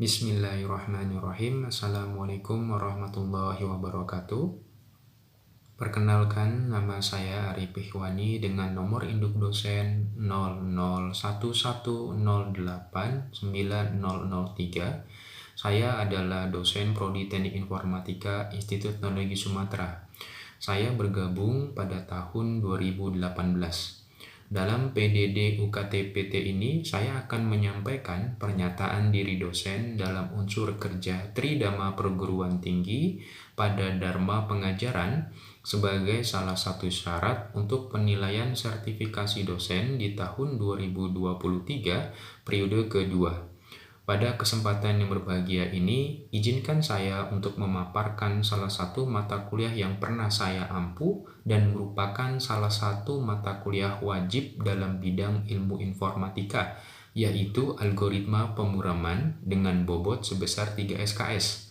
Bismillahirrahmanirrahim. Assalamualaikum warahmatullahi wabarakatuh. Perkenalkan, nama saya Arif Ihwani dengan nomor induk dosen 0011089003. Saya adalah dosen Prodi Teknik Informatika Institut Teknologi Sumatera. Saya bergabung pada tahun 2018. Dalam PDD UKT-PT ini, saya akan menyampaikan pernyataan diri dosen dalam unsur kerja Tridharma Perguruan Tinggi pada Dharma Pengajaran sebagai salah satu syarat untuk penilaian sertifikasi dosen di tahun 2023 periode kedua. Pada kesempatan yang berbahagia ini, izinkan saya untuk memaparkan salah satu mata kuliah yang pernah saya ampu dan merupakan salah satu mata kuliah wajib dalam bidang ilmu informatika, yaitu algoritma pemrograman dengan bobot sebesar 3 SKS.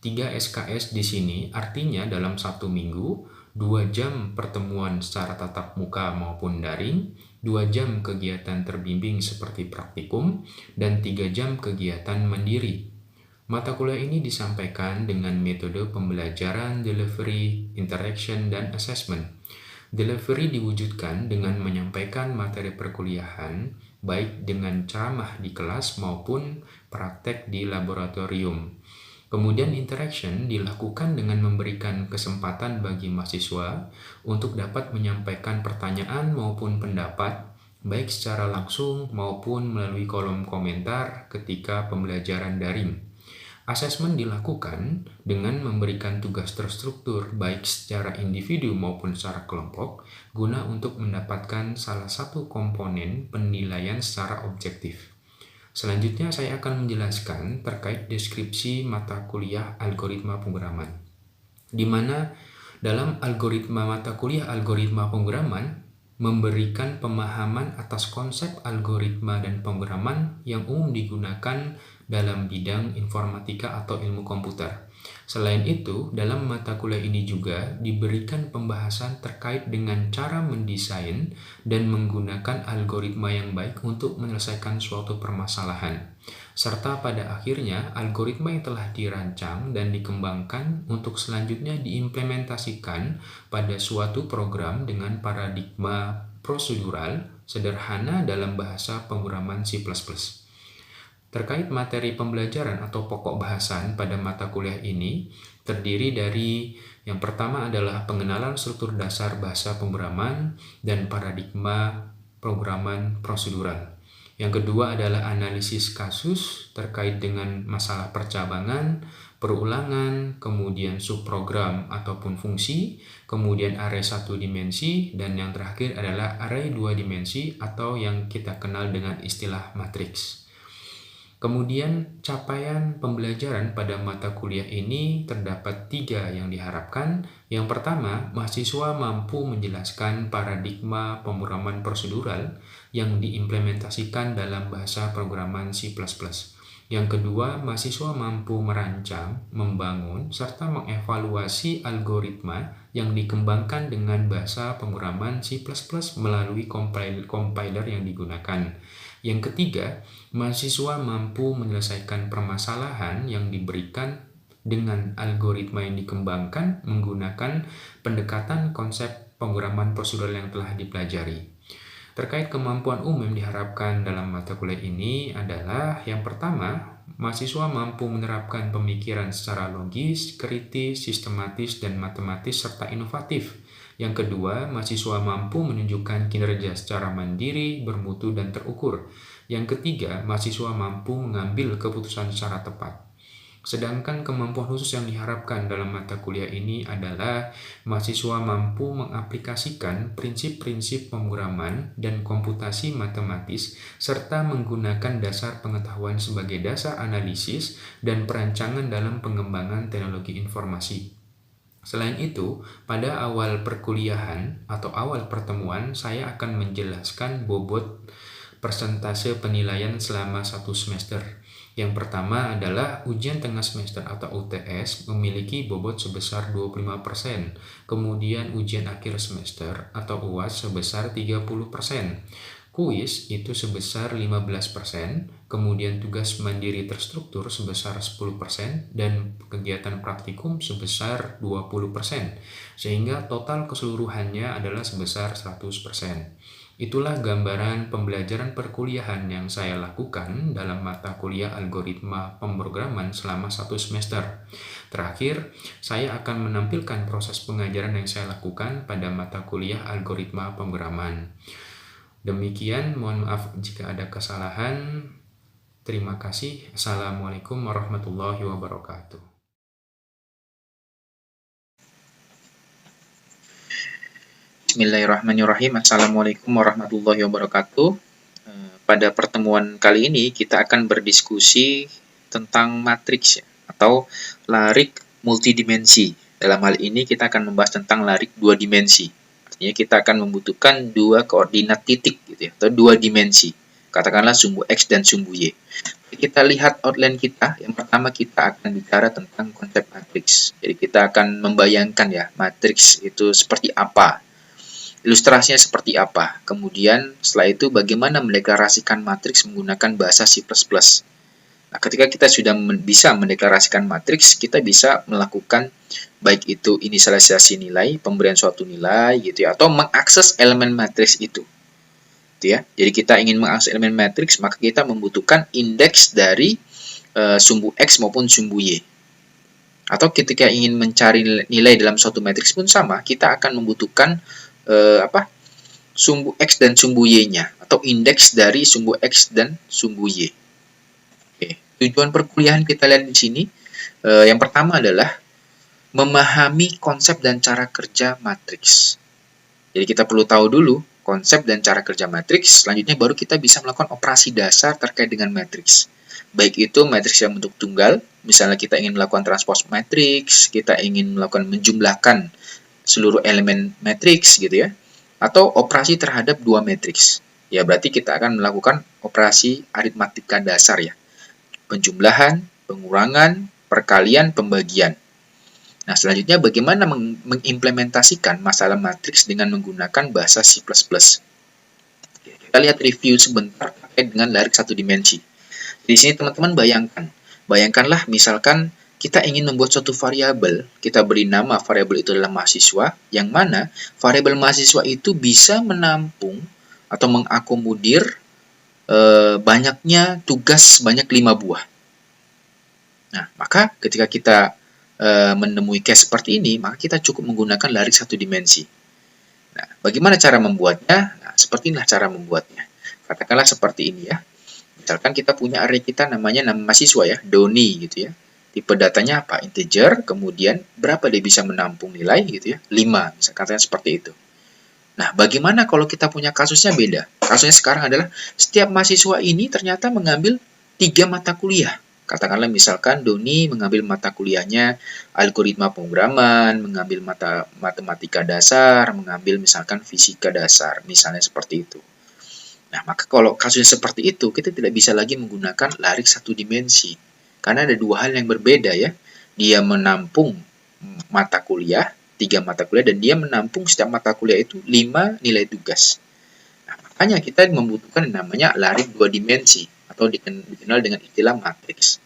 3 SKS di sini artinya dalam satu minggu, 2 jam pertemuan secara tatap muka maupun daring, 2 jam kegiatan terbimbing seperti praktikum, dan 3 jam kegiatan mandiri. Mata kuliah ini disampaikan dengan metode pembelajaran, delivery, interaction, dan assessment. Delivery diwujudkan dengan menyampaikan materi perkuliahan, baik dengan ceramah di kelas maupun praktek di laboratorium. Kemudian interaction dilakukan dengan memberikan kesempatan bagi mahasiswa untuk dapat menyampaikan pertanyaan maupun pendapat, baik secara langsung maupun melalui kolom komentar ketika pembelajaran daring. Asesmen dilakukan dengan memberikan tugas terstruktur baik secara individu maupun secara kelompok guna untuk mendapatkan salah satu komponen penilaian secara objektif. Selanjutnya saya akan menjelaskan terkait deskripsi mata kuliah algoritma pemrograman, di mana dalam mata kuliah algoritma pemrograman memberikan pemahaman atas konsep algoritma dan pemrograman yang umum digunakan dalam bidang informatika atau ilmu komputer. Selain itu, dalam mata kuliah ini juga diberikan pembahasan terkait dengan cara mendesain dan menggunakan algoritma yang baik untuk menyelesaikan suatu permasalahan. Serta pada akhirnya, algoritma yang telah dirancang dan dikembangkan untuk selanjutnya diimplementasikan pada suatu program dengan paradigma prosedural sederhana dalam bahasa pemrograman C++. Terkait materi pembelajaran atau pokok bahasan pada mata kuliah ini terdiri dari yang pertama adalah pengenalan struktur dasar bahasa pemrograman dan paradigma pemrograman prosedural. Yang kedua adalah analisis kasus terkait dengan masalah percabangan, perulangan, kemudian subprogram ataupun fungsi, kemudian array 1 dimensi, dan yang terakhir adalah array 2 dimensi atau yang kita kenal dengan istilah matriks. Kemudian capaian pembelajaran pada mata kuliah ini terdapat 3 yang diharapkan. Yang pertama, mahasiswa mampu menjelaskan paradigma pemrograman prosedural yang diimplementasikan dalam bahasa pemrograman C++. Yang kedua, mahasiswa mampu merancang, membangun, serta mengevaluasi algoritma yang dikembangkan dengan bahasa pemrograman C++ melalui compiler yang digunakan. Yang ketiga, mahasiswa mampu menyelesaikan permasalahan yang diberikan dengan algoritma yang dikembangkan menggunakan pendekatan konsep pemrograman prosedural yang telah dipelajari. Terkait kemampuan umum yang diharapkan dalam mata kuliah ini adalah yang pertama, mahasiswa mampu menerapkan pemikiran secara logis, kritis, sistematis, dan matematis serta inovatif. Yang kedua, mahasiswa mampu menunjukkan kinerja secara mandiri, bermutu, dan terukur. Yang ketiga, mahasiswa mampu mengambil keputusan secara tepat. Sedangkan kemampuan khusus yang diharapkan dalam mata kuliah ini adalah mahasiswa mampu mengaplikasikan prinsip-prinsip pemrograman dan komputasi matematis serta menggunakan dasar pengetahuan sebagai dasar analisis dan perancangan dalam pengembangan teknologi informasi. Selain itu, pada awal perkuliahan atau awal pertemuan, saya akan menjelaskan bobot persentase penilaian selama 1 semester. Yang pertama adalah ujian tengah semester atau UTS memiliki bobot sebesar 25%, kemudian ujian akhir semester atau UAS sebesar 30%. Kuis itu sebesar 15%, kemudian tugas mandiri terstruktur sebesar 10%, dan kegiatan praktikum sebesar 20%, sehingga total keseluruhannya adalah sebesar 100%. Itulah gambaran pembelajaran perkuliahan yang saya lakukan dalam mata kuliah algoritma pemrograman selama 1 semester. Terakhir, saya akan menampilkan proses pengajaran yang saya lakukan pada mata kuliah algoritma pemrograman. Demikian, mohon maaf jika ada kesalahan. Terima kasih. Assalamualaikum warahmatullahi wabarakatuh. Bismillahirrahmanirrahim. Assalamualaikum warahmatullahi wabarakatuh. Pada pertemuan kali ini kita akan berdiskusi tentang matriks atau larik multidimensi. Dalam hal ini kita akan membahas tentang larik 2 dimensi. Artinya kita akan membutuhkan 2 koordinat titik gitu ya, atau 2 dimensi. Katakanlah sumbu X dan sumbu Y. Kita lihat outline kita. Yang pertama kita akan bicara tentang konsep matriks. Jadi kita akan membayangkan ya, matriks itu seperti apa. Ilustrasinya seperti apa. Kemudian setelah itu bagaimana mendeklarasikan matriks menggunakan bahasa C++. Nah, ketika kita sudah bisa mendeklarasikan matriks, kita bisa melakukan baik itu inisialisasi nilai, pemberian suatu nilai gitu ya, atau mengakses elemen matriks itu. Gitu ya. Jadi kita ingin mengakses elemen matriks, maka kita membutuhkan indeks dari sumbu X maupun sumbu Y. Atau ketika ingin mencari nilai dalam suatu matriks pun sama, kita akan membutuhkan sumbu X dan sumbu Y-nya, atau indeks dari sumbu X dan sumbu Y. Oke. Tujuan perkuliahan kita lihat di sini, yang pertama adalah memahami konsep dan cara kerja matriks. Jadi kita perlu tahu dulu konsep dan cara kerja matriks, selanjutnya baru kita bisa melakukan operasi dasar terkait dengan matriks. Baik itu matriks yang bentuk tunggal, misalnya kita ingin melakukan transpose matriks, kita ingin melakukan menjumlahkan seluruh elemen matriks gitu ya, atau operasi terhadap 2 matriks. Ya berarti kita akan melakukan operasi aritmatika dasar ya. Penjumlahan, pengurangan, perkalian, pembagian. Nah, selanjutnya bagaimana mengimplementasikan masalah matriks dengan menggunakan bahasa C++. Kita lihat review sebentar terkait dengan larik 1 dimensi. Di sini teman-teman bayangkanlah misalkan kita ingin membuat suatu variabel, kita beri nama variabel itu adalah mahasiswa, yang mana variabel mahasiswa itu bisa menampung atau mengakomodir banyaknya tugas banyak 5 buah. Nah, maka ketika kita menemui case seperti ini, maka kita cukup menggunakan larik 1 dimensi. Nah, bagaimana cara membuatnya? Nah, seperti inilah cara membuatnya. Katakanlah seperti ini ya. Misalkan kita punya array kita namanya nama mahasiswa ya, Doni gitu ya. Tipe datanya apa? Integer, kemudian berapa dia bisa menampung nilai gitu ya? 5, misalkan seperti itu. Nah, bagaimana kalau kita punya kasusnya beda? Kasusnya sekarang adalah setiap mahasiswa ini ternyata mengambil 3 mata kuliah. Katakanlah misalkan Doni mengambil mata kuliahnya algoritma pemrograman, mengambil mata matematika dasar, mengambil misalkan fisika dasar, misalnya seperti itu. Nah, maka kalau kasusnya seperti itu, kita tidak bisa lagi menggunakan larik 1 dimensi. Karena ada 2 hal yang berbeda ya. Dia menampung mata kuliah, 3 mata kuliah, dan dia menampung setiap mata kuliah itu 5 nilai tugas. Nah, makanya kita membutuhkan yang namanya larik 2 dimensi, atau dikenal dengan istilah matriks.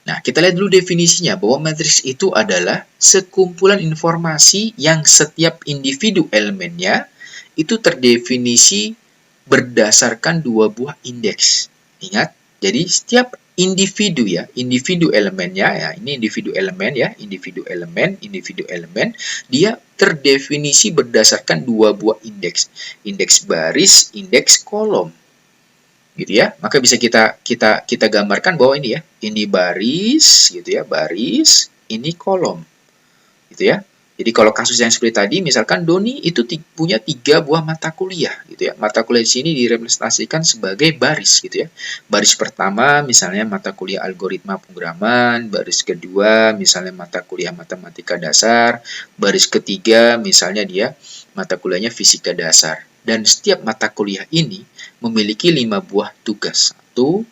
Nah, kita lihat dulu definisinya, bahwa matriks itu adalah sekumpulan informasi yang setiap individu elemennya itu terdefinisi berdasarkan 2 buah indeks. Ingat, jadi setiap individu ya, individu elemennya ya, ini individu elemen ya, individu elemen, dia terdefinisi berdasarkan 2 buah indeks. Indeks baris, indeks kolom. Gitu ya. Maka bisa kita gambarkan bahwa ini ya, ini baris gitu ya, baris, ini kolom. Gitu ya. Jadi kalau kasus yang seperti tadi, misalkan Doni itu punya 3 buah mata kuliah, gitu ya. Mata kuliah di sini direpresentasikan sebagai baris, gitu ya. Baris pertama, misalnya mata kuliah algoritma pemrograman. Baris kedua, misalnya mata kuliah matematika dasar. Baris ketiga, misalnya dia mata kuliahnya fisika dasar. Dan setiap mata kuliah ini memiliki 5 buah tugas. 1,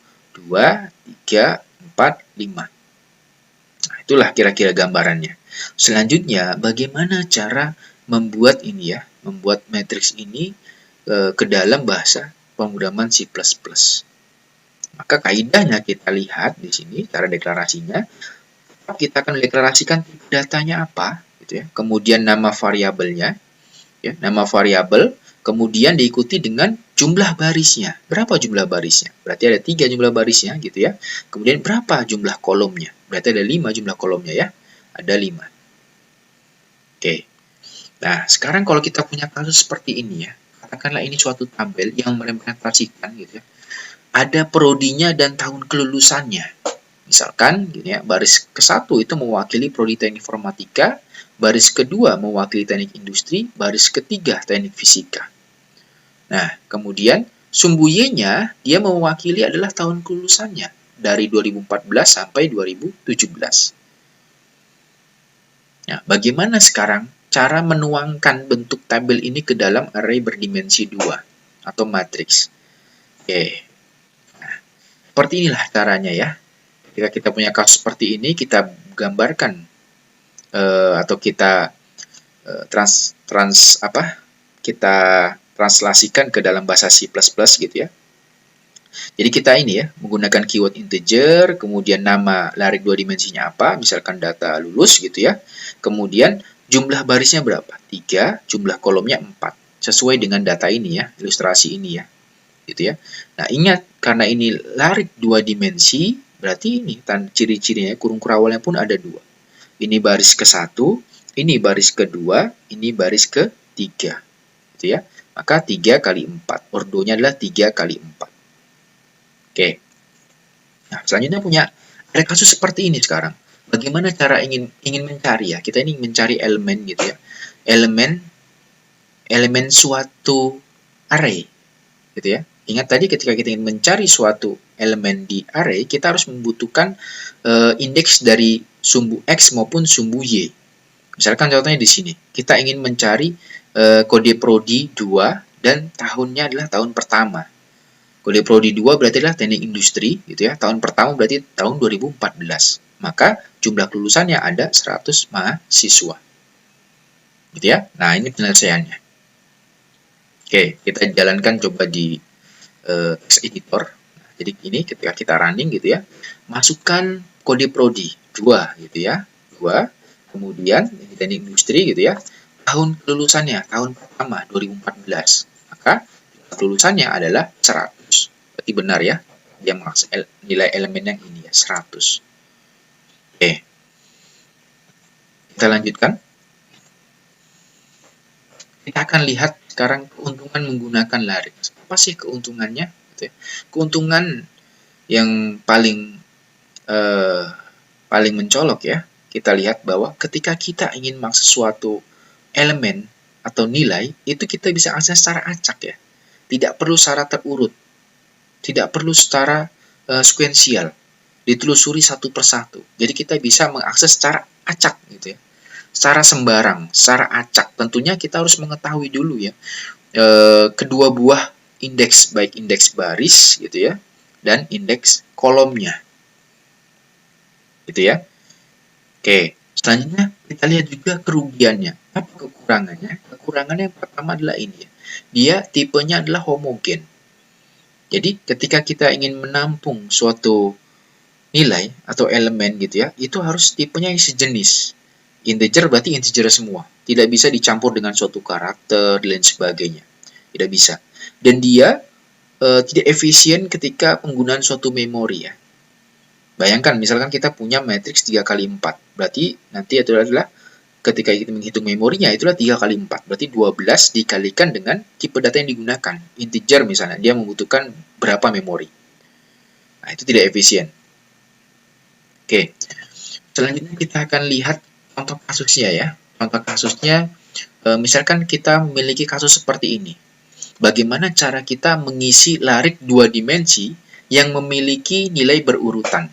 2, 3, 4, 5. Nah, itulah kira-kira gambarannya. Selanjutnya, bagaimana cara membuat ini ya, membuat matriks ini ke dalam bahasa pemrograman C++. Maka kaidahnya kita lihat di sini cara deklarasinya. Kita akan deklarasikan tipe datanya apa, gitu ya. Kemudian nama variabelnya, ya, nama variabel, kemudian diikuti dengan jumlah barisnya. Berapa jumlah barisnya? Berarti ada 3 jumlah barisnya, gitu ya. Kemudian berapa jumlah kolomnya? Berarti ada 5 jumlah kolomnya, ya. Ada 5. Oke. Nah, sekarang kalau kita punya kasus seperti ini, ya, katakanlah ini suatu tabel yang merepresentasikan, gitu ya, ada prodinya dan tahun kelulusannya. Misalkan gini ya, baris ke-1 itu mewakili prodi teknik informatika, baris kedua mewakili teknik industri, baris ketiga teknik fisika. Nah, kemudian sumbu Y-nya dia mewakili adalah tahun kelulusannya dari 2014 sampai 2017. Nah, bagaimana sekarang cara menuangkan bentuk tabel ini ke dalam array berdimensi 2 atau matriks? Oke. Nah, seperti inilah caranya ya. Jika kita punya kasus seperti ini, kita gambarkan atau kita kita translasikan ke dalam bahasa C++ gitu ya. Jadi kita ini ya menggunakan keyword integer, kemudian nama larik 2 dimensinya apa, misalkan data lulus gitu ya. Kemudian jumlah barisnya berapa? 3, jumlah kolomnya 4. Sesuai dengan data ini ya, ilustrasi ini ya. Gitu ya. Nah, ingat karena ini larik 2 dimensi, berarti ini ciri-cirinya kurung kurawalnya pun ada 2. Ini baris ke-1, ini baris kedua, ini baris ke-3. Gitu ya. Maka 3 kali 4. Ordonya adalah 3 kali 4. Oke. Nah, selanjutnya ada kasus seperti ini sekarang. Bagaimana cara ingin mencari ya? Kita ini mencari elemen gitu ya. Elemen suatu array. Gitu ya. Ingat tadi ketika kita ingin mencari suatu elemen di array, kita harus membutuhkan indeks dari sumbu X maupun sumbu Y. Misalkan contohnya di sini, kita ingin mencari kode prodi 2 dan tahunnya adalah tahun pertama. Kode prodi 2 berarti adalah teknik industri, gitu ya. Tahun pertama berarti tahun 2014. Maka jumlah kelulusannya ada 100 mahasiswa. Gitu ya. Nah, ini penyelesaiannya. Oke, kita jalankan coba di editor. Nah, jadi ini ketika kita running gitu ya, masukkan kode prodi 2 gitu ya. 2. Kemudian ini teknik industri gitu ya. Tahun kelulusannya tahun pertama 2014. Maka kelulusannya adalah 100. Berarti benar ya. Dia maksud nilai elemen yang ini ya, 100. Oke. Kita lanjutkan. Kita akan lihat sekarang keuntungan menggunakan larik. Apa sih keuntungannya? Keuntungan yang paling mencolok ya. Kita lihat bahwa ketika kita ingin mengakses suatu elemen atau nilai, itu kita bisa akses secara acak ya. Tidak perlu secara terurut. Tidak perlu secara sekuensial. Ditelusuri satu persatu. Jadi kita bisa mengakses secara acak gitu ya. Secara sembarang, secara acak. Tentunya kita harus mengetahui dulu ya kedua buah indeks, baik indeks baris gitu ya dan indeks kolomnya. Gitu ya. Oke, selanjutnya kita lihat juga kerugiannya. Apa kekurangannya? Kekurangannya yang pertama adalah ini ya. Dia tipenya adalah homogen. Jadi ketika kita ingin menampung suatu nilai atau elemen gitu ya, itu harus tipenya yang sejenis. Integer berarti integer semua. Tidak bisa dicampur dengan suatu karakter dan lain sebagainya. Tidak bisa. Dan dia tidak efisien ketika penggunaan suatu memori ya. Bayangkan misalkan kita punya matriks 3 kali 4. Berarti nanti itu adalah ketika kita menghitung memorinya itulah 3 kali 4. Berarti 12 dikalikan dengan tipe data yang digunakan. Integer misalnya, dia membutuhkan berapa memori. Nah, itu tidak efisien. Oke. Selanjutnya kita akan lihat contoh kasusnya ya. Contoh kasusnya, misalkan kita memiliki kasus seperti ini. Bagaimana cara kita mengisi larik 2 dimensi yang memiliki nilai berurutan?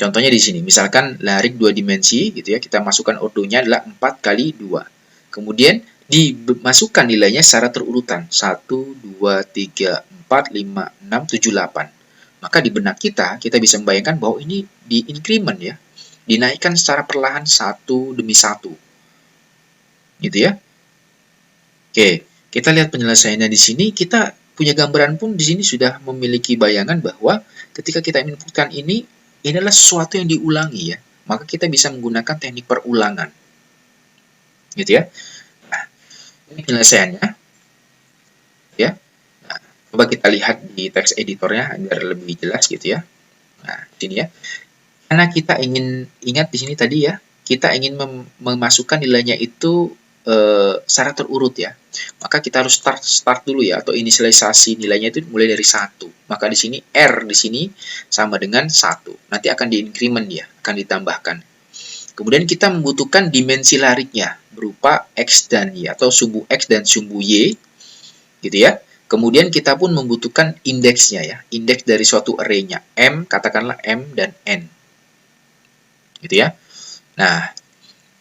Contohnya di sini, misalkan larik 2 dimensi gitu ya, kita masukkan ordonya adalah 4 kali 2. Kemudian dimasukkan nilainya secara terurutan. 1, 2, 3, 4, 5, 6, 7, 8. Maka di benak kita bisa membayangkan bahwa ini di increment ya. Dinaikkan secara perlahan satu demi satu. Gitu ya. Oke. Kita lihat penyelesaiannya di sini, kita punya gambaran pun di sini sudah memiliki bayangan bahwa ketika kita inputkan ini adalah sesuatu yang diulangi ya. Maka kita bisa menggunakan teknik perulangan. Gitu ya. Nah, ini penyelesaiannya ya. Nah, coba kita lihat di teks editornya agar lebih jelas gitu ya. Nah, sini ya. Karena kita ingin ingat di sini tadi ya, kita ingin memasukkan nilainya itu secara terurut ya. Maka kita harus start dulu ya, atau inisialisasi nilainya itu mulai dari 1. Maka di sini R di sini sama dengan 1. Nanti akan diincrement ya, akan ditambahkan. Kemudian kita membutuhkan dimensi lariknya berupa X dan Y atau sumbu X dan sumbu Y gitu ya. Kemudian kita pun membutuhkan indeksnya ya, indeks dari suatu array-nya, M, katakanlah M dan N. Gitu ya. Nah,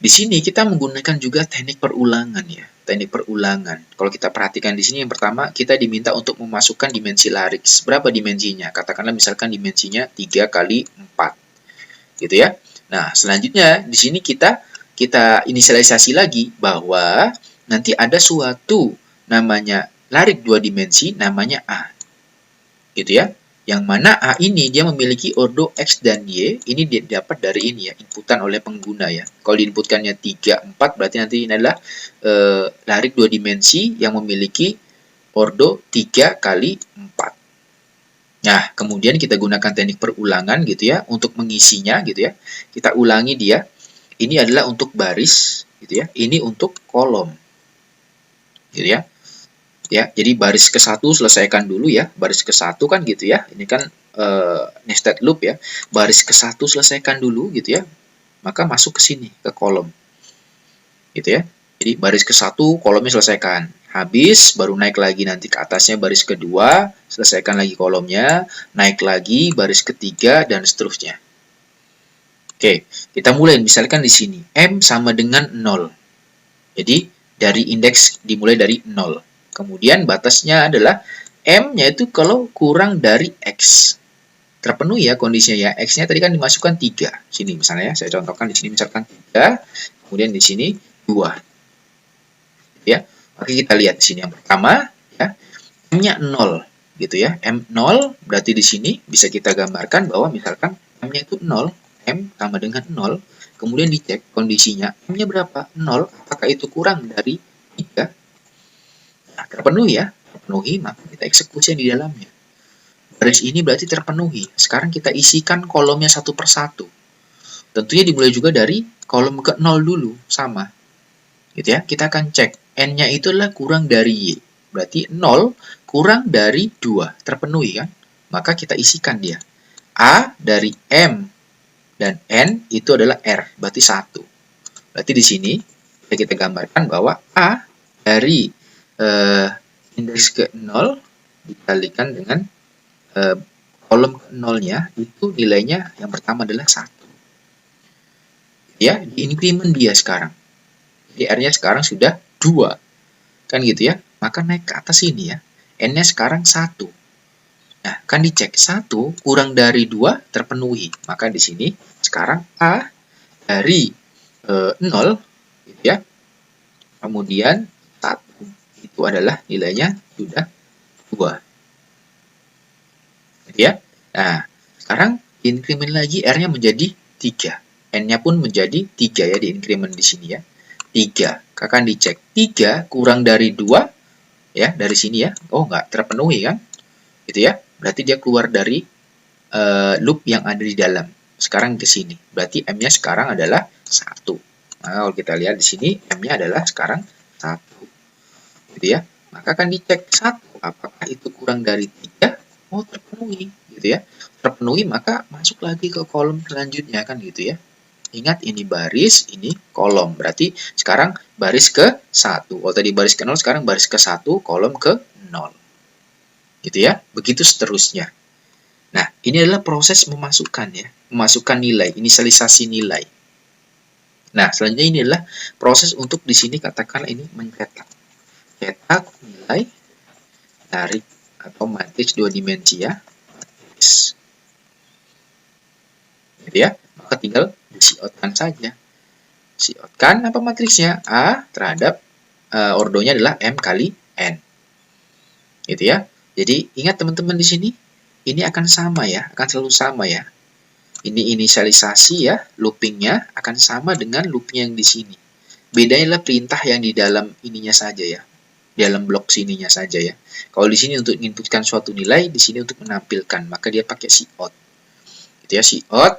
di sini kita menggunakan juga teknik perulangan ya, teknik perulangan. Kalau kita perhatikan di sini yang pertama kita diminta untuk memasukkan dimensi larik. Berapa dimensinya? Katakanlah misalkan dimensinya 3 kali 4. Gitu ya. Nah, selanjutnya di sini kita inisialisasi lagi bahwa nanti ada suatu namanya larik 2 dimensi namanya A. Gitu ya. Yang mana A ini dia memiliki ordo X dan Y, ini dia dapat dari ini ya, inputan oleh pengguna ya. Kalau diinputkannya 3, 4, berarti nanti ini adalah larik 2 dimensi yang memiliki ordo 3 kali 4. Nah, kemudian kita gunakan teknik perulangan gitu ya, untuk mengisinya gitu ya. Kita ulangi dia, ini adalah untuk baris gitu ya, ini untuk kolom. Gitu ya. Ya, jadi baris ke-1 selesaikan dulu ya. Baris ke-1 kan gitu ya. Ini kan nested loop ya. Baris ke-1 selesaikan dulu gitu ya. Maka masuk ke sini, ke kolom. Gitu ya. Jadi baris ke-1 kolomnya selesaikan. Habis baru naik lagi nanti ke atasnya baris kedua, selesaikan lagi kolomnya, naik lagi baris ketiga dan seterusnya. Oke, kita mulai misalkan di sini M sama dengan 0. Jadi dari indeks dimulai dari 0. Kemudian batasnya adalah M-nya itu kalau kurang dari X. Terpenuhi ya kondisinya ya. X-nya tadi kan dimasukkan 3. Sini misalnya ya, saya contohkan di sini misalkan 3, kemudian di sini 2. Ya. Oke, kita lihat di sini yang pertama ya. M-nya 0 gitu ya. M0 berarti di sini bisa kita gambarkan bahwa misalkan M-nya itu 0, M sama dengan 0. Kemudian dicek kondisinya M-nya berapa? 0. Apakah itu kurang dari 3? Nah, terpenuhi ya, terpenuhi, maka kita eksekusi yang di dalamnya. Baris ini berarti terpenuhi. Sekarang kita isikan kolomnya satu persatu. Tentunya dimulai juga dari kolom ke 0 dulu, sama. Gitu ya, kita akan cek. N-nya itu adalah kurang dari Y. Berarti 0 kurang dari 2, terpenuhi kan? Maka kita isikan dia. A dari M dan N itu adalah R, berarti 1. Berarti di sini kita gambarkan bahwa A dari indeks ke 0 dikalikan dengan kolom ke 0-nya itu nilainya yang pertama adalah 1. Ya, di increment dia sekarang. Jadi R-nya sekarang sudah 2. Kan gitu ya. Maka naik ke atas ini ya. N-nya sekarang 1. Nah, kan dicek 1 kurang dari 2 terpenuhi. Maka di sini sekarang A dari 0 gitu ya. Kemudian 1 itu adalah nilainya sudah 2. Gitu ya. Nah, sekarang increment lagi R-nya menjadi 3. N-nya pun menjadi 3 ya di increment di sini ya. 3. Akan dicek 3 kurang dari 2 ya dari sini ya. Oh, enggak terpenuhi kan? Gitu ya. Berarti dia keluar dari loop yang ada di dalam. Sekarang ke sini. Berarti M-nya sekarang adalah 1. Nah, kalau kita lihat di sini M-nya adalah sekarang 1. Gitu ya. Maka akan dicek 1 apakah itu kurang dari 3. Oh, terpenuhi gitu ya. Terpenuhi maka masuk lagi ke kolom selanjutnya kan gitu ya. Ingat ini baris, ini kolom. Berarti sekarang baris ke 1. Oh, tadi baris ke 0, sekarang baris ke 1, kolom ke 0. Gitu ya. Begitu seterusnya. Nah, ini adalah proses memasukkan ya. Memasukkan nilai, inisialisasi nilai. Nah, selanjutnya ini adalah proses untuk di sini katakan ini mencetak. Cetak nilai tarik atau matriks 2 dimensi ya. Matriks. Gitu ya. Maka tinggal di-out-kan saja. Di-out-kan apa matriksnya? A terhadap ordonya adalah M kali N. Gitu ya. Jadi ingat teman-teman di sini, ini akan sama ya, akan selalu sama ya. Ini inisialisasi ya, loopingnya akan sama dengan looping yang di sini. Bedanya adalah perintah yang di dalam ininya saja ya, di dalam blok sininya saja ya. Kalau di sini untuk menginputkan suatu nilai, di sini untuk menampilkan, maka dia pakai cout. Gitu ya, cout.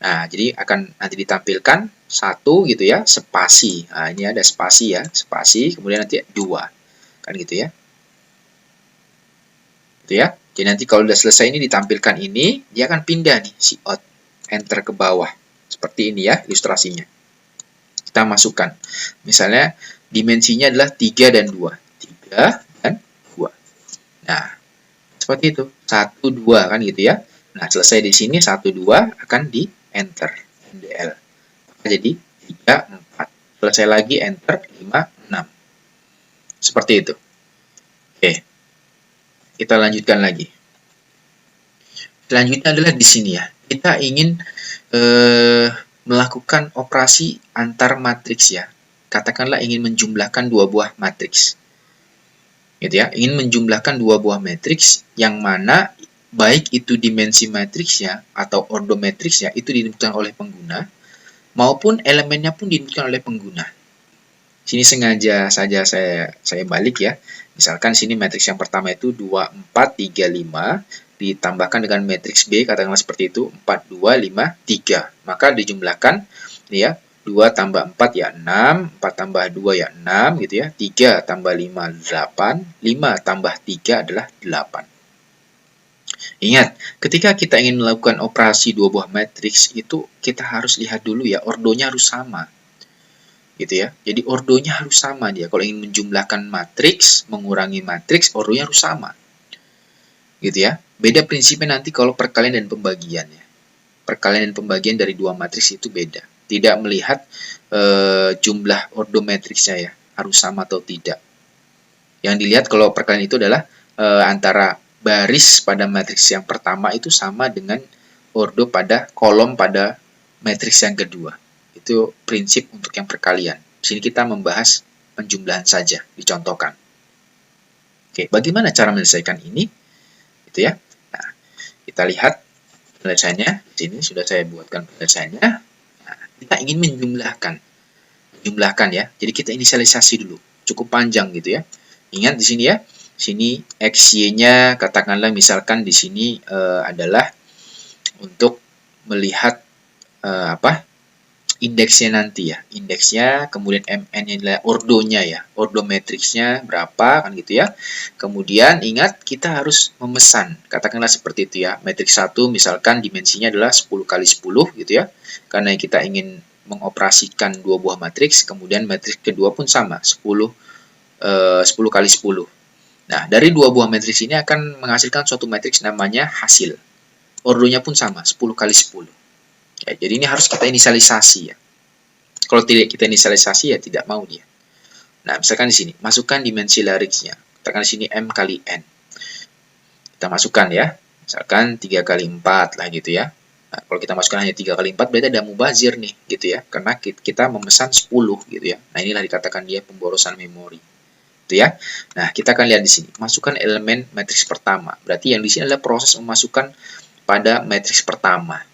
Nah, jadi akan nanti ditampilkan satu gitu ya, spasi. Nah, ini ada spasi ya, spasi, kemudian nanti 2. Kan gitu ya. Gitu ya. Jadi nanti kalau sudah selesai ini ditampilkan ini, dia akan pindah nih cout, enter ke bawah. Seperti ini ya ilustrasinya. Kita masukkan. Misalnya dimensinya adalah 3 dan 2. 3 dan 2. Nah, seperti itu. 1 2 kan gitu ya. Nah, selesai di sini 1 2 akan di enter MDL. Jadi 3 4. Selesai lagi enter 5 6. Seperti itu. Oke. Kita lanjutkan lagi. Selanjutnya adalah di sini ya. Kita ingin melakukan operasi antar matriks ya. Katakanlah ingin menjumlahkan dua buah matriks. Gitu ya. Ingin menjumlahkan dua buah matriks yang mana baik itu dimensi matriksnya atau ordo matriksnya itu diinputkan oleh pengguna maupun elemennya pun diinputkan oleh pengguna. Sini sengaja saja saya balik ya. Misalkan sini matriks yang pertama itu 2 4 3 5 ditambahkan dengan matriks B katakanlah seperti itu 4 2 5 3. Maka dijumlahkan ya 2 tambah 4 ya 6, 4 tambah 2 ya 6 gitu ya. 3 tambah 5 8, 5 tambah 3 adalah 8. Ingat, ketika kita ingin melakukan operasi dua buah matriks itu kita harus lihat dulu ya ordonya harus sama. Gitu ya. Jadi ordonya harus sama dia. Kalau ingin menjumlahkan matriks, mengurangi matriks, ordonya harus sama. Gitu ya. Beda prinsipnya nanti kalau perkalian dan pembagian ya. Perkalian dan pembagian dari dua matriks itu beda. Tidak melihat jumlah ordo matriksnya ya, harus sama atau tidak. Yang dilihat kalau perkalian itu adalah antara baris pada matriks yang pertama itu sama dengan ordo pada kolom pada matriks yang kedua. Itu prinsip untuk yang perkalian. Di sini kita membahas penjumlahan saja, dicontohkan. Oke, bagaimana cara menyelesaikan ini? Gitu ya. Nah, kita lihat penyelesaiannya. Di sini sudah saya buatkan penyelesaiannya. Nah, kita ingin menjumlahkan. Menjumlahkan ya. Jadi kita inisialisasi dulu. Cukup panjang gitu ya. Ingat di sini ya. Sini X, Y-nya katakanlah misalkan di sini adalah untuk melihat indeksnya nanti ya, indeksnya, kemudian MN-nya adalah ordonya ya, ordo matriksnya berapa kan gitu ya. Kemudian ingat kita harus memesan, katakanlah seperti itu ya, matriks 1 misalkan dimensinya adalah 10 kali 10 gitu ya, karena kita ingin mengoperasikan dua buah matriks, kemudian matriks kedua pun sama, 10 kali 10. Nah, dari dua buah matriks ini akan menghasilkan suatu matriks namanya hasil. Ordonya pun sama, 10 kali 10. Ya, jadi ini harus kita inisialisasi ya. Kalau tidak kita inisialisasi ya tidak mau dia. Nah, misalkan di sini, masukkan dimensi lariksnya. Katakan di sini M kali N. Kita masukkan ya. Misalkan 3 kali 4 lah gitu ya. Nah, kalau kita masukkan hanya 3 kali 4 berarti ada mubazir nih gitu ya. Karena kita memesan 10 gitu ya. Nah, inilah dikatakan dia pemborosan memori. Gitu ya. Nah, kita akan lihat di sini. Masukkan elemen matriks pertama. Berarti yang di sini adalah proses memasukkan pada matriks pertama.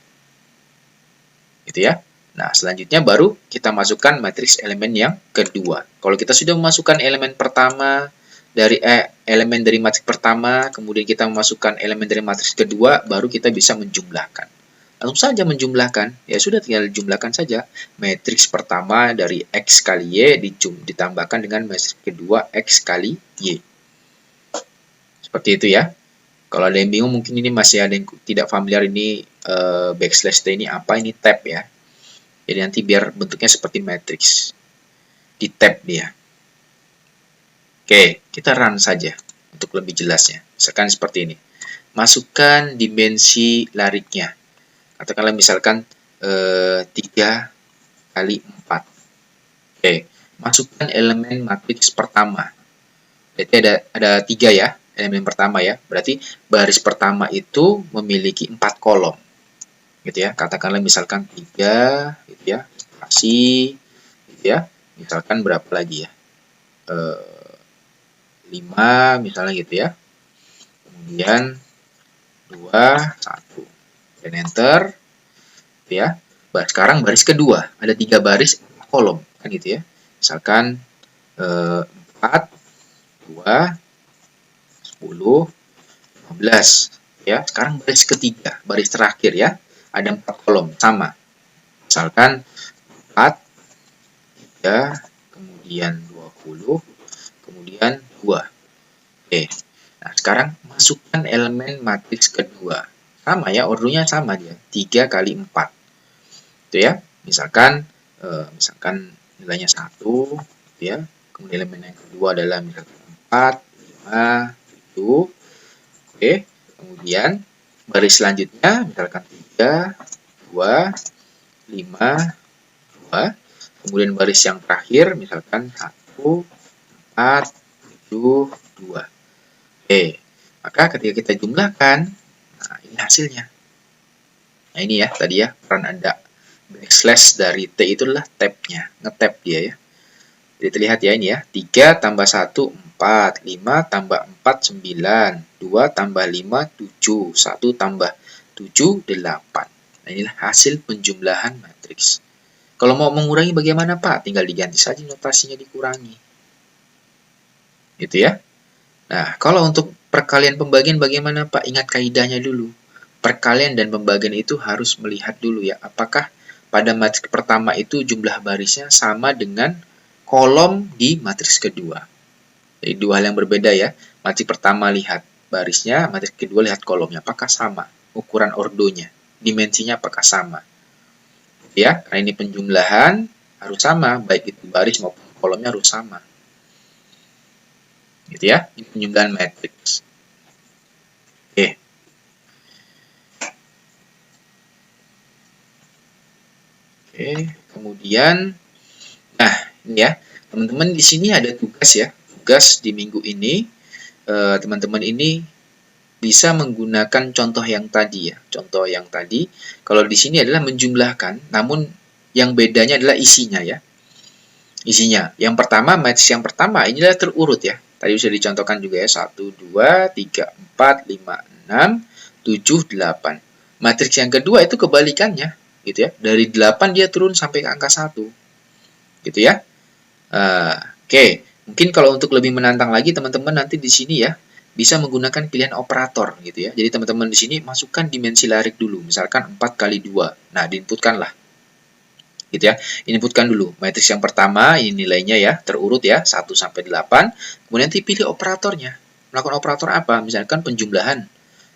Gitu ya. Nah, selanjutnya baru kita masukkan matriks elemen yang kedua. Kalau kita sudah memasukkan elemen pertama dari elemen dari matriks pertama, kemudian kita memasukkan elemen dari matriks kedua, baru kita bisa menjumlahkan. Langsung saja menjumlahkan, ya sudah tinggal jumlahkan saja. Matriks pertama dari X kali Y ditambahkan dengan matriks kedua X kali Y. Seperti itu ya. Kalau ada yang bingung, mungkin ini masih ada yang tidak familiar ini backslash T ini apa, ini tab ya. Jadi nanti biar bentuknya seperti matriks. Di tab dia. Oke, kita run saja untuk lebih jelasnya. Misalkan seperti ini. Masukkan dimensi lariknya. Katakanlah misalkan 3 kali 4. Oke, masukkan elemen matriks pertama. Berarti ada 3 ya, elemen pertama ya. Berarti baris pertama itu memiliki 4 kolom. Gitu ya. Katakanlah misalkan 3 gitu ya. Spasi gitu ya. Misalkan berapa lagi ya? 5 misalnya gitu ya. Kemudian 2, 1. Dan enter gitu ya. Sekarang baris kedua, ada 3 baris kolom kan gitu ya. Misalkan 4, 2, 10, 15 ya. Sekarang baris ketiga, baris terakhir ya. Ada 4 kolom sama. Misalkan 4, 3, kemudian 20, kemudian 2. Oke. Nah, sekarang masukkan elemen matriks kedua. Sama ya, ordernya sama dia. 3 kali 4. Itu ya. Misalkan nilainya 1 gitu ya. Kemudian elemen yang kedua adalah misalkan 4, 5, 7. Oke. Kemudian baris selanjutnya misalkan 3, 2, 5, 2. Kemudian baris yang terakhir misalkan 1, 4, 7, 2. Oke. Maka ketika kita jumlahkan, nah ini hasilnya. Nah ini ya, tadi ya, peran ada backslash dari T itu adalah tab-nya, nge-tab dia ya. Jadi terlihat ya ini ya, 3 tambah 1, 4, 5 tambah 4, 9, 2 tambah 5, 7, 1 tambah 7, 8. Nah inilah hasil penjumlahan matriks. Kalau mau mengurangi bagaimana Pak? Tinggal diganti saja notasinya dikurangi. Gitu ya. Nah, kalau untuk perkalian pembagian bagaimana Pak? Ingat kaidahnya dulu. Perkalian dan pembagian itu harus melihat dulu ya, apakah pada matriks pertama itu jumlah barisnya sama dengan kolom di matriks kedua. Jadi dua hal yang berbeda ya. Matriks pertama lihat barisnya, matriks kedua lihat kolomnya, apakah sama? Ukuran ordonya, dimensinya apakah sama? Ya, karena ini penjumlahan harus sama, baik itu baris maupun kolomnya harus sama. Gitu ya, ini penjumlahan matriks. Oke. Oke, kemudian, nah ini ya, teman-teman di sini ada tugas ya, tugas di minggu ini, teman-teman ini bisa menggunakan contoh yang tadi ya, contoh yang tadi. Kalau di sini adalah menjumlahkan, namun yang bedanya adalah isinya ya, isinya. Yang pertama, matriks yang pertama ini adalah terurut ya, tadi sudah dicontohkan juga ya, 1, 2, 3, 4, 5, 6, 7, 8. Matriks yang kedua itu kebalikannya. Gitu ya, dari 8 dia turun sampai ke angka 1 gitu ya. Oke. Mungkin kalau untuk lebih menantang lagi teman-teman nanti di sini ya bisa menggunakan pilihan operator gitu ya. Jadi teman-teman di sini masukkan dimensi larik dulu, misalkan 4 kali 2. Nah, diinputkanlah gitu ya. Inputkan dulu matriks yang pertama, ini nilainya ya, terurut ya, 1 sampai 8. Kemudian nanti pilih operatornya. Melakukan operator apa? Misalkan penjumlahan,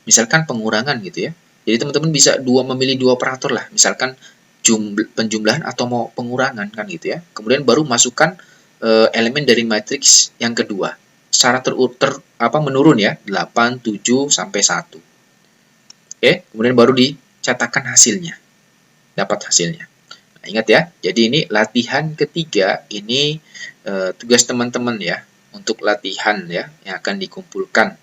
misalkan pengurangan gitu ya. Jadi teman-teman bisa memilih dua operator lah, misalkan penjumlahan atau mau pengurangan kan gitu ya. Kemudian baru masukkan elemen dari matriks yang kedua secara menurun ya, 8, 7 sampai 1. Oke, kemudian baru dicatatkan hasilnya. Dapat hasilnya. Nah, ingat ya. Jadi ini latihan ketiga, ini tugas teman-teman ya untuk latihan ya yang akan dikumpulkan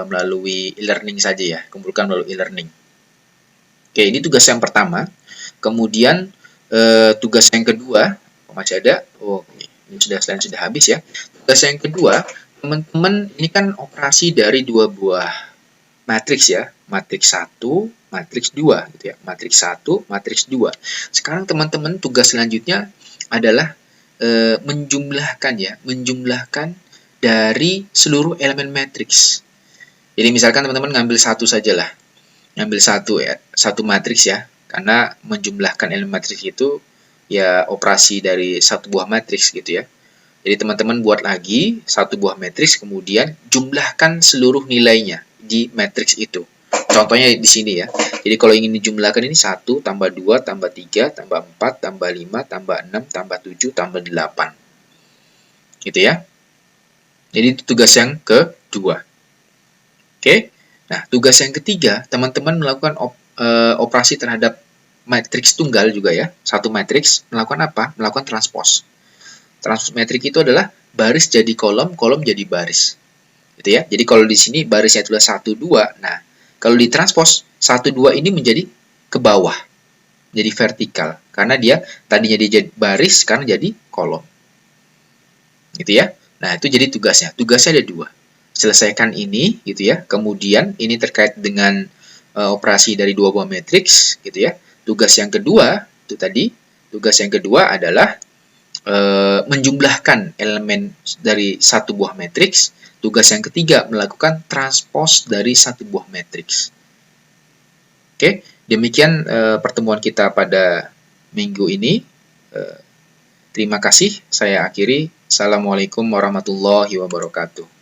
melalui e-learning saja ya, kumpulkan melalui e-learning. Oke, ini tugas yang pertama. Kemudian tugas yang kedua, masih ada. Oke, ini sudah habis ya. Tugas yang kedua, teman-teman ini kan operasi dari dua buah matriks ya, matriks 1, matriks 2 gitu ya. Matriks 1, matriks 2. Sekarang teman-teman tugas selanjutnya adalah menjumlahkan dari seluruh elemen matriks. Jadi misalkan teman-teman ngambil satu sajalah. Ngambil satu matriks ya. Karena menjumlahkan elemen matriks itu ya operasi dari satu buah matriks gitu ya. Jadi teman-teman buat lagi satu buah matriks, kemudian jumlahkan seluruh nilainya di matriks itu. Contohnya di sini ya. Jadi kalau ingin dijumlahkan ini 1 tambah 2 tambah 3 tambah 4 tambah 5 tambah 6 tambah 7 tambah 8. Gitu ya. Jadi itu tugas yang kedua. Oke. Nah, tugas yang ketiga, teman-teman melakukan operasi terhadap matriks tunggal juga ya. Satu matriks melakukan apa? Melakukan transpose. Transpose matriks itu adalah baris jadi kolom, kolom jadi baris. Gitu ya. Jadi kalau di sini barisnya itulah 1 2. Nah, kalau ditranspose 1 2 ini menjadi ke bawah. Jadi vertikal karena dia tadinya dia jadi baris, sekarang jadi kolom. Gitu ya. Nah, itu jadi tugasnya. Tugasnya ada 2. Selesaikan ini, gitu ya. Kemudian ini terkait dengan operasi dari 2 buah matriks, gitu ya. Tugas yang kedua, itu tadi. Tugas yang kedua adalah menjumlahkan elemen dari satu buah matriks. Tugas yang ketiga, melakukan transpose dari satu buah matriks. Oke, demikian pertemuan kita pada minggu ini. Terima kasih, saya akhiri. Assalamualaikum warahmatullahi wabarakatuh.